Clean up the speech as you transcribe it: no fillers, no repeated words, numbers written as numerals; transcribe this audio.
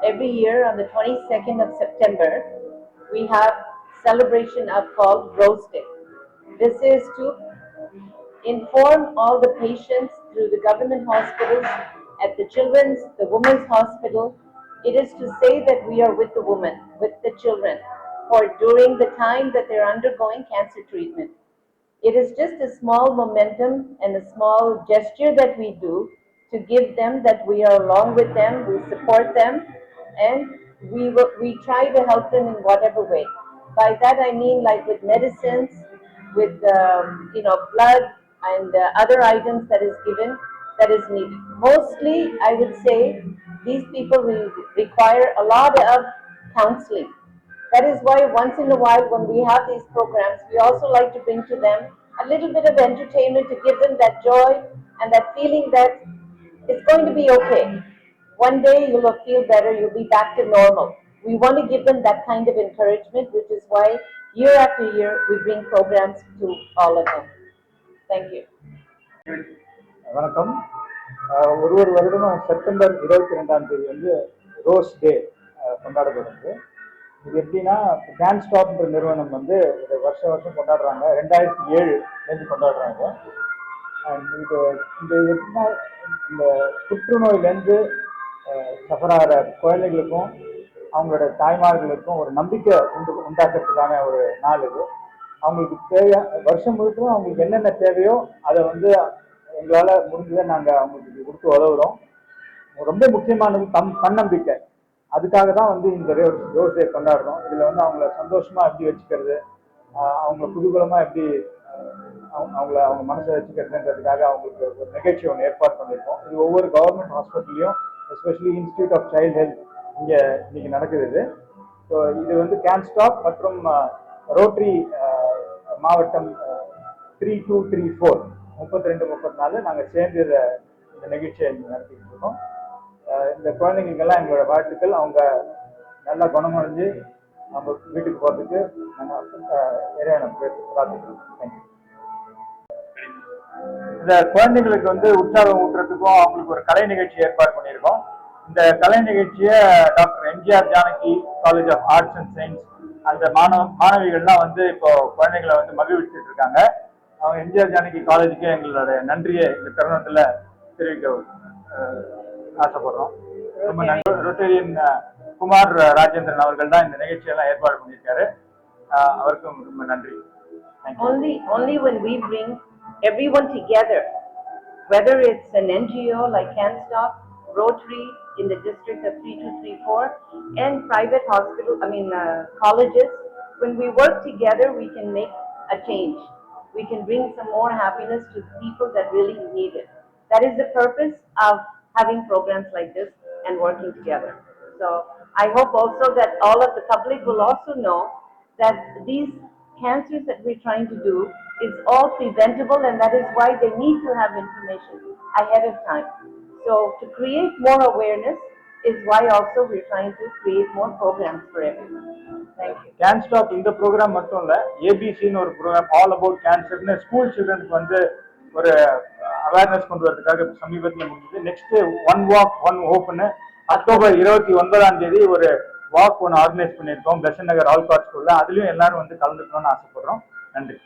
every year on the 22nd of September, we have celebration of called Rose Day. This is to inform all the patients through the government hospitals, at the children's, the women's hospital. It is to say that we are with the woman, with the children, for during the time that they're undergoing cancer treatment. It is just a small momentum and a small gesture that we do to give them that we are along with them, we support them, and we try to help them in whatever way. By that I mean like with medicines, with blood and other items that is given that is needed. Mostly, I would say these people will require a lot of counseling. That is why once in a while when we have these programs, we also like to bring to them a little bit of entertainment to give them that joy and that feeling that it's going to be okay. One day you'll feel better, you'll be back to normal. We want to give them that kind of encouragement, which is why year after year we bring programs to all of them. Thank you. வணக்கம். ஒரு வருடமும் September 22ஆம் தேதி வந்து rose டே கொண்டாடப்படுது. இது எப்படின்னா can ஸ்டாப்ன்ற நிறுவனம் வந்து இதை வருஷம் கொண்டாடுறாங்க. 2007 கொண்டாடுறாங்க. இது இந்த எப்படின்னா இந்த புற்றுநோயிலேருந்து சஃபராகிற குழந்தைகளுக்கும் அவங்களோட தாய்மார்களுக்கும் ஒரு நம்பிக்கை உண்டாக்குறதுக்கான ஒரு நாள் இது. அவங்களுக்கு வருஷம் முழுக்க அவங்களுக்கு என்னென்ன தேவையோ அதை வந்து எங்களால் முடிஞ்சதை நாங்கள் அவங்களுக்கு கொடுத்து உதவுறோம். ரொம்ப முக்கியமானது தன்னம்பிக்கை. அதுக்காக தான் வந்து இந்த ரோஸ் டே கொண்டாடுறோம். இதில் வந்து அவங்கள சந்தோஷமாக எப்படி வச்சுக்கிறது, அவங்கள குதூகலமாக எப்படி அவங்க மனசை வச்சுக்கிறதுன்றதுக்காக அவங்களுக்கு ஒரு நிகழ்ச்சி ஒன்று ஏற்பாடு பண்ணியிருக்கோம். இது ஒவ்வொரு கவர்மெண்ட் ஹாஸ்பிட்டல்லையும், especially institute of child health இங்கே இன்னைக்கு நடக்குது இது. ஸோ இது வந்து கேன் ஸ்டாப் மற்றும் ரோட்டரி மாவட்டம் 3234 32-34 நாங்கள் சேர்ந்து இந்த நிகழ்ச்சியை நடத்திட்டு இருக்கோம். இந்த குழந்தைங்களுக்கெல்லாம் எங்களோட வாழ்த்துக்கள். அவங்க நல்லா குணமடைஞ்சு அவங்க வீட்டுக்கு போகிறதுக்கு நாங்கள் இறைவனை பார்த்துக்கிறோம். தேங்க்யூ. இந்த குழந்தைங்களுக்கு வந்து உற்சாகம் ஊட்டுறதுக்கும் அவங்களுக்கு ஒரு கலை நிகழ்ச்சி ஏற்பாடு பண்ணியிருக்கோம். இந்த கலை நிகழ்ச்சியை doctor MGR Janaki college of arts and science அந்த மாணவிகள்லாம் வந்து இப்போ குழந்தைங்களை வந்து மகிழ்விச்சுட்டு இருக்காங்க. அவங்க எம்ஜிஆர் ஜானகி காலேஜுக்கு எங்களோட நன்றியை இந்த தருணத்தில் தெரிவிக்க ஆசைப்படுறோம். ரொம்ப நன்றி. ரொட்டேரியன் குமார் ராஜேந்திரன் அவர்கள் தான் இந்த நிகழ்ச்சியெல்லாம் ஏற்பாடு பண்ணியிருக்காரு. அவருக்கும் ரொம்ப நன்றி. Only when we bring everyone together, whether it's an NGO like CanStop, Rotary in the district of 3234, and private colleges, when we work together, we can make a change. We can bring some more happiness to people that really need it. That is the purpose of having programs like this and working together. So I hope also that all of the public will also know that these cancers that we're trying to do is all preventable, and that is why they need to have information ahead of time. So to create more awareness is why also we're trying to create more programs for everyone. Thank you. Can Stop இந்த program மட்டும் இல்லை, ஏபிசின்னு ஒரு program all about கேன்சர்னு school சில்ட்ரனுக்கு வந்து ஒரு awareness கொண்டு வரதுக்காக சமீபத்தில் முடிஞ்சது. நெக்ஸ்ட் ஒன் வாக் ஒன் ஹோப்னு அக்டோபர் 29ஆம் தேதி ஒரு வாக் ஒன்று ஆர்கனைஸ் பண்ணியிருக்கோம் பெசன்ட் நகர் ஆல்காட் ஸ்கூலில். அதுலேயும் எல்லாரும் வந்து கலந்துக்கணும்னு ஆசைப்படுறோம். நன்றி.